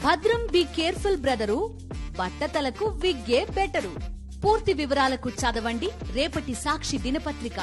భద్రం be careful brother, బట్టతలకు విగ్గే better. పూర్తి వివరాలకు చదవండి రేపటి సాక్షి దినపత్రిక.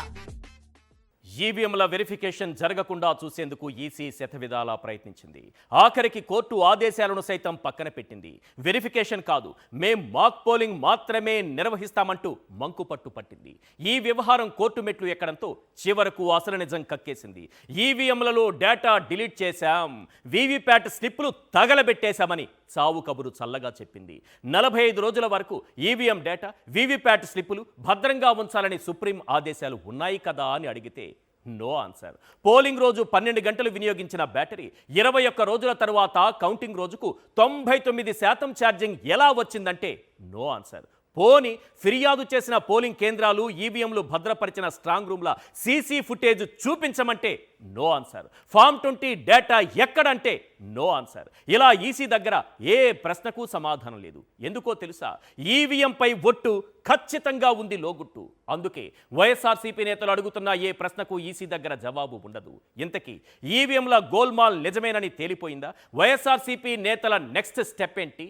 ఈవీఎంల వెరిఫికేషన్ జరగకుండా చూసేందుకు ఈసీ శతవిధాలా ప్రయత్నించింది. ఆఖరికి కోర్టు ఆదేశాలను సైతం పక్కన పెట్టింది. వెరిఫికేషన్ కాదు, మేం మాక్ పోలింగ్ మాత్రమే నిర్వహిస్తామంటూ మంకుపట్టు పట్టింది. ఈ వ్యవహారం కోర్టు మెట్లు ఎక్కడంతో చివరకు అసలు నిజం కక్కేసింది. ఈవీఎంలలో డేటా డిలీట్ చేశాం, వీవీప్యాట్ స్లిప్పులు తగలబెట్టేశామని చావు కబురు చల్లగా చెప్పింది. 45 రోజుల వరకు ఈవీఎం డేటా, వీవీప్యాట్ స్లిప్పులు భద్రంగా ఉంచాలని సుప్రీం ఆదేశాలు ఉన్నాయి కదా అని అడిగితే నో ఆన్సర్. పోలింగ్ రోజు 12 గంటలు వినియోగించిన బ్యాటరీ 21 రోజుల తర్వాత కౌంటింగ్ రోజుకు 99% ఛార్జింగ్ ఎలా వచ్చిందంటే నో ఆన్సర్. పోని ఫిర్యాదు చేసిన పోలింగ్ కేంద్రాలు, ఈవీఎంలు భద్రపరిచిన స్ట్రాంగ్ రూమ్ల సీసీ ఫుటేజ్ చూపించమంటే నో ఆన్సర్. ఫామ్ 20 డేటా ఎక్కడంటే నో ఆన్సర్. ఇలా ఈసీ దగ్గర ఏ ప్రశ్నకు సమాధానం లేదు. ఎందుకో తెలుసా? ఈవీఎంపై ఒట్టు ఖచ్చితంగా ఉంది లోగుట్టు. అందుకే వైఎస్ఆర్సీపీ నేతలు అడుగుతున్న ఏ ప్రశ్నకు ఈసీ దగ్గర జవాబు ఉండదు. ఇంతకీ ఈవీఎంల గోల్మాల్ నిజమేనని తేలిపోయిందా? వైఎస్ఆర్సీపీ నేతల నెక్స్ట్ స్టెప్ ఏంటి?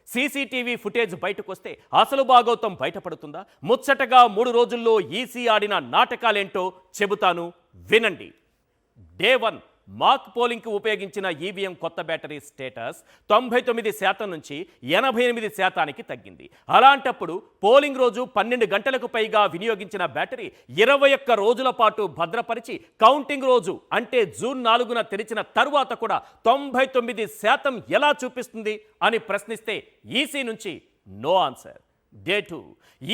సీసీటీవీ ఫుటేజ్ బయటకొస్తే అసలు భాగోతం బయటపడుతుందా? ముచ్చటగా 3 రోజుల్లో ఈసీ ఆడిన నాటకాలేంటో చెబుతాను, వినండి. డే 1 మాక్ పోలింగ్కి ఉపయోగించిన ఈవీఎం కొత్త బ్యాటరీ స్టేటస్ 99% నుంచి 88%కి తగ్గింది. అలాంటప్పుడు పోలింగ్ రోజు 12 గంటలకు పైగా వినియోగించిన బ్యాటరీ 21 రోజుల పాటు భద్రపరిచి కౌంటింగ్ రోజు అంటే జూన్ 4న తెరిచిన తరువాత కూడా 99% ఎలా చూపిస్తుంది అని ప్రశ్నిస్తే ఈసీ నుంచి నో ఆన్సర్. డే 2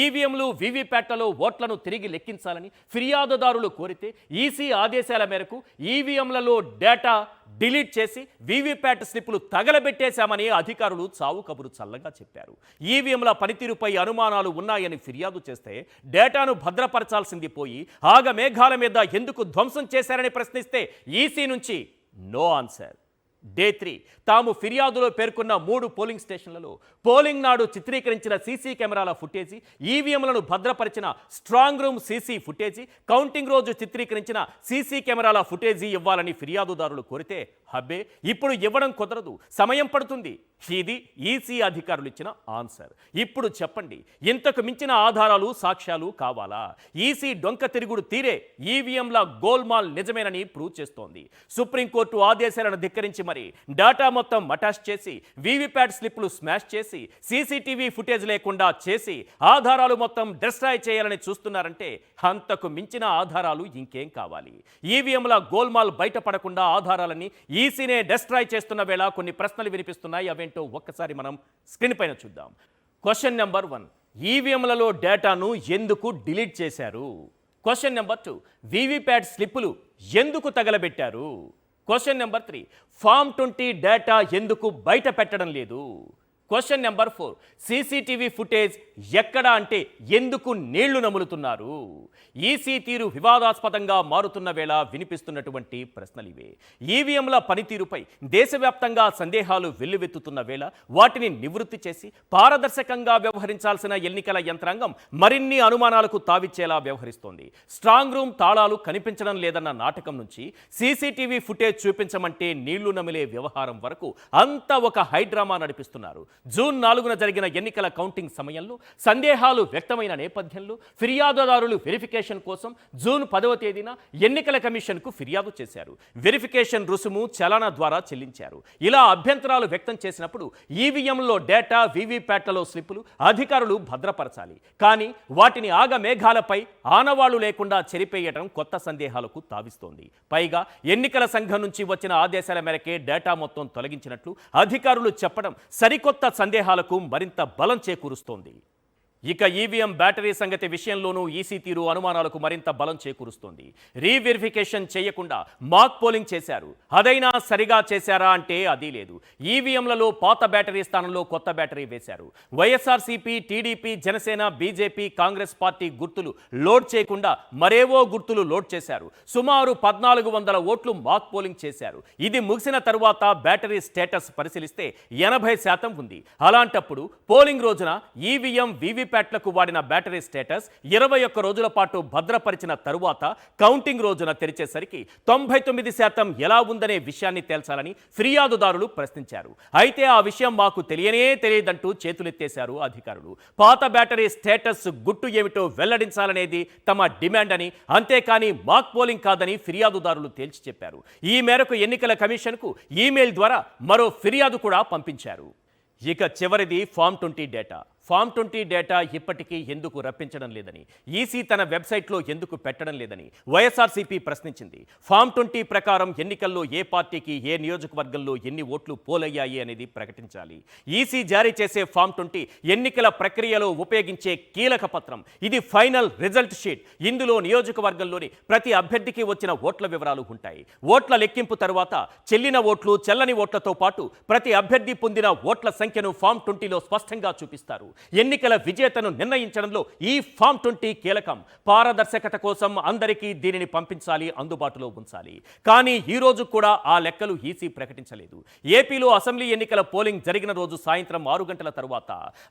ఈవీఎంలు, వీవీప్యాట్లలో ఓట్లను తిరిగి లెక్కించాలని ఫిర్యాదుదారులు కోరితే ఈసీ ఆదేశాల మేరకు ఈవీఎంలలో డేటా డిలీట్ చేసి వీవీప్యాట్ స్లిప్పులు తగలబెట్టేశామని అధికారులు చావు కబురు చల్లగా చెప్పారు. ఈవీఎంల పనితీరుపై అనుమానాలు ఉన్నాయని ఫిర్యాదు చేస్తే డేటాను భద్రపరచాల్సింది పోయి ఆగమేఘాల మీద ఎందుకు ధ్వంసం చేశారని ప్రశ్నిస్తే ఈసీ నుంచి నో ఆన్సర్. డే 3 తాము ఫిర్యాదులో పేర్కొన్న 3 పోలింగ్ స్టేషన్లలో పోలింగ్ నాడు చిత్రీకరించిన సీసీ కెమెరాల ఫుటేజీ, ఈవీఎంలను భద్రపరిచిన strong room CC footage, counting రోజు చిత్రీకరించిన సీసీ కెమెరాల ఫుటేజీ ఇవ్వాలని ఫిర్యాదుదారులు కోరితే హబ్బే ఇప్పుడు ఇవ్వడం కుదరదు, సమయం పడుతుంది. ఇది ఈసీ అధికారులు ఇచ్చిన ఆన్సర్. ఇప్పుడు చెప్పండి, ఇంతకు మించిన ఆధారాలు, సాక్ష్యాలు కావాలా? ఈసీ డొంక తిరుగుడు తీరే ఈవీఎంల గోల్మాల్ నిజమేనని ప్రూవ్ చేస్తోంది. సుప్రీంకోర్టు ఆదేశాలను ధిక్కరించి మరి డేటా మొత్తం మటాష్ చేసి, వీవీప్యాట్ స్లిప్లు స్మాష్ చేసి, సీసీటీవీ ఫుటేజ్ లేకుండా చేసి ఆధారాలు మొత్తం డిస్ట్రాయ్ చేయాలని చూస్తున్నారంటే అంతకు మించిన ఆధారాలు ఇంకేం కావాలి? ఈవీఎంల గోల్మాల్ బయటపడకుండా ఆధారాలని ఈసీనే డిస్ట్రాయ్ చేస్తున్న వేళ కొన్ని ప్రశ్నలు వినిపిస్తున్నాయి. అవేంటో ఒక్కసారి మనం స్క్రీన్ పైన చూద్దాం. క్వశ్చన్ నెంబర్ 1, ఈవీఎంలలో డేటాను ఎందుకు డిలీట్ చేశారు? క్వశ్చన్ నెంబర్ 2, వీవీప్యాట్ స్లిప్పులు ఎందుకు తగలబెట్టారు? క్వశ్చన్ నెంబర్ 3, ఫామ్ 20 డేటా ఎందుకు బయట పెట్టడం లేదు? క్వశ్చన్ నెంబర్ 4, సీసీటీవీ ఫుటేజ్ ఎక్కడ అంటే ఎందుకు నీళ్లు నములుతున్నారు? ఈసీ తీరు వివాదాస్పదంగా మారుతున్న వేళ వినిపిస్తున్నటువంటి ప్రశ్నలివే. ఈవీఎంల పనితీరుపై దేశవ్యాప్తంగా సందేహాలు వెల్లువెత్తుతున్న వేళ వాటిని నివృత్తి చేసి పారదర్శకంగా వ్యవహరించాల్సిన ఎన్నికల యంత్రాంగం మరిన్ని అనుమానాలకు తావిచ్చేలా వ్యవహరిస్తోంది. స్ట్రాంగ్ రూమ్ తాళాలు కనిపించడం లేదన్న నాటకం నుంచి సీసీటీవీ ఫుటేజ్ చూపించమంటే నీళ్లు నమిలే వ్యవహారం వరకు అంతా ఒక హైడ్రామా నడిపిస్తున్నారు. జూన్ 4న జరిగిన ఎన్నికల కౌంటింగ్ సమయంలో సందేహాలు వ్యక్తమైన నేపథ్యంలో ఫిర్యాదుదారులు వెరిఫికేషన్ కోసం జూన్ 10వ తేదీన ఎన్నికల కమిషన్కు ఫిర్యాదు చేశారు. వెరిఫికేషన్ రుసుము చలానా ద్వారా చెల్లించారు. ఇలా అభ్యంతరాలు వ్యక్తం చేసినప్పుడు ఈవీఎంలో డేటా, వీవీప్యాట్లలో స్లిప్పులు అధికారులు భద్రపరచాలి. కానీ వాటిని ఆగమేఘాలపై ఆనవాళ్లు లేకుండా చెరిపేయటం కొత్త సందేహాలకు తావిస్తోంది. పైగా ఎన్నికల సంఘం నుంచి వచ్చిన ఆదేశాల మేరకే డేటా మొత్తం తొలగించినట్లు అధికారులు చెప్పడం సరికొత్త సందేహాలకు మరింత బలం చేకూరుస్తోంది. ఇక ఈవీఎం బ్యాటరీ సంగతి విషయంలోనూ ఈసీ తీరు అనుమానాలకు మరింత బలం చేకూరుస్తోంది. రీవెరిఫికేషన్ చేయకుండా మాక్ పోలింగ్ చేశారు, అదైనా సరిగా చేశారా అంటే అది లేదు. ఈవీఎంలలో పాత బ్యాటరీ స్థానంలో కొత్త బ్యాటరీ వేశారు. YSRCP, TDP, Janasena, BJP, Congress party గుర్తులు లోడ్ చేయకుండా మరేవో గుర్తులు లోడ్ చేశారు. సుమారు 1400 ఓట్లు మాక్ పోలింగ్ చేశారు. ఇది ముగిసిన తరువాత బ్యాటరీ స్టేటస్ పరిశీలిస్తే 80% ఉంది. అలాంటప్పుడు పోలింగ్ రోజున ఈవీఎం, వీవీ వీవీప్యాట్లకు వాడిన బ్యాటరీ స్టేటస్ 21 రోజుల పాటు భద్రపరిచిన తరువాత కౌంటింగ్ రోజున తెరిచేసరికి 99% ఎలా ఉందనే విషయాన్ని తేల్చాలని ఫిర్యాదుదారులు ప్రశ్నించారు. అయితే ఆ విషయం మాకు తెలియదంటూ చేతులెత్తేశారు అధికారులు. పాత బ్యాటరీ స్టేటస్ గుట్టు ఏమిటో వెల్లడించాలనేది తమ డిమాండ్ అని, అంతేకాని మాక్ పోలింగ్ కాదని ఫిర్యాదుదారులు తేల్చి చెప్పారు. ఈ మేరకు ఎన్నికల కమిషన్కు ఈమెయిల్ ద్వారా మరో ఫిర్యాదు కూడా పంపించారు. ఇక చివరిది ఫామ్ 20 డేటా. ఫామ్ 20 డేటా ఇప్పటికీ ఎందుకు రప్పించడం లేదని, ఈసీ తన వెబ్సైట్లో ఎందుకు పెట్టడం లేదని వైఎస్ఆర్సీపీ ప్రశ్నించింది. ఫామ్ 20 ప్రకారం ఎన్నికల్లో ఏ పార్టీకి ఏ నియోజకవర్గంలో ఎన్ని ఓట్లు పోలయ్యాయి అనేది ప్రకటించాలి. ఈసీ జారీ చేసే ఫామ్ 20 ఎన్నికల ప్రక్రియలో ఉపయోగించే కీలక పత్రం. ఇది ఫైనల్ రిజల్ట్ షీట్. ఇందులో నియోజకవర్గంలోని ప్రతి అభ్యర్థికి వచ్చిన ఓట్ల వివరాలు ఉంటాయి. ఓట్ల లెక్కింపు తర్వాత చెల్లిన ఓట్లు, చెల్లని ఓట్లతో పాటు ప్రతి అభ్యర్థి పొందిన ఓట్ల సంఖ్యను ఫామ్ 20లో స్పష్టంగా చూపిస్తారు. ఎన్నికల విజేతను నిర్ణయించడంలో ఈ ఫామ్ 20 కీలకం. పారదర్శకత కోసం అందరికీ దీనిని పంపించాలి, అందుబాటులో ఉంచాలి. కానీ ఈ రోజు కూడా ఆ లెక్కలు ఈసీ ప్రకటించలేదు. ఏపీలో అసెంబ్లీ ఎన్నికల పోలింగ్ జరిగిన రోజు సాయంత్రం 6 గంటల తరువాత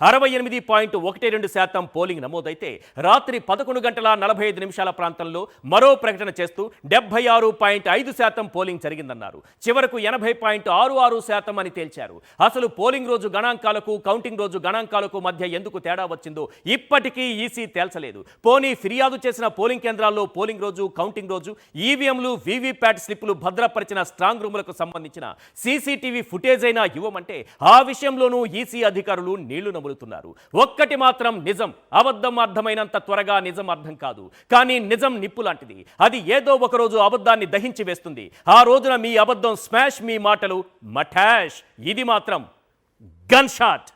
68.12% పోలింగ్ నమోదైతే రాత్రి 11 గంటల 45 నిమిషాల ప్రాంతంలో మరో ప్రకటన చేస్తూ 76.5% పోలింగ్ జరిగిందన్నారు. చివరకు 80.66% అని తేల్చారు. అసలు పోలింగ్ రోజు గణాంకాలకు కౌంటింగ్ రోజు గణాంకాలకు మధ్య ఎందుకు తేడా వచ్చిందో ఇప్పటికీ ఈసీ తేల్చలేదు. పోనీ ఫిర్యాదు చేసిన పోలింగ్ కేంద్రాల్లో పోలింగ్ రోజు, కౌంటింగ్ రోజు ఈవీఎంలు, వీవీప్యాట్ స్లిప్పులు భద్రపరిచిన స్ట్రాంగ్ రూములకు సంబంధించిన సీసీటీవీ ఫుటేజ్ అయినా ఇవ్వమంటే ఆ విషయంలోనూ ఈసీ అధికారులు నీళ్లు నములుతున్నారు. ఒక్కటి మాత్రం నిజం, అబద్ధం అర్థమైనంత త్వరగా నిజం అర్థం కాదు. కానీ నిజం నిప్పు లాంటిది. అది ఏదో ఒక రోజు అబద్ధాన్ని దహించి వేస్తుంది. ఆ రోజున మీ అబద్ధం స్మాష్, మీ మాటలు మఠాష్. ఇది మాత్రం గన్ షాట్.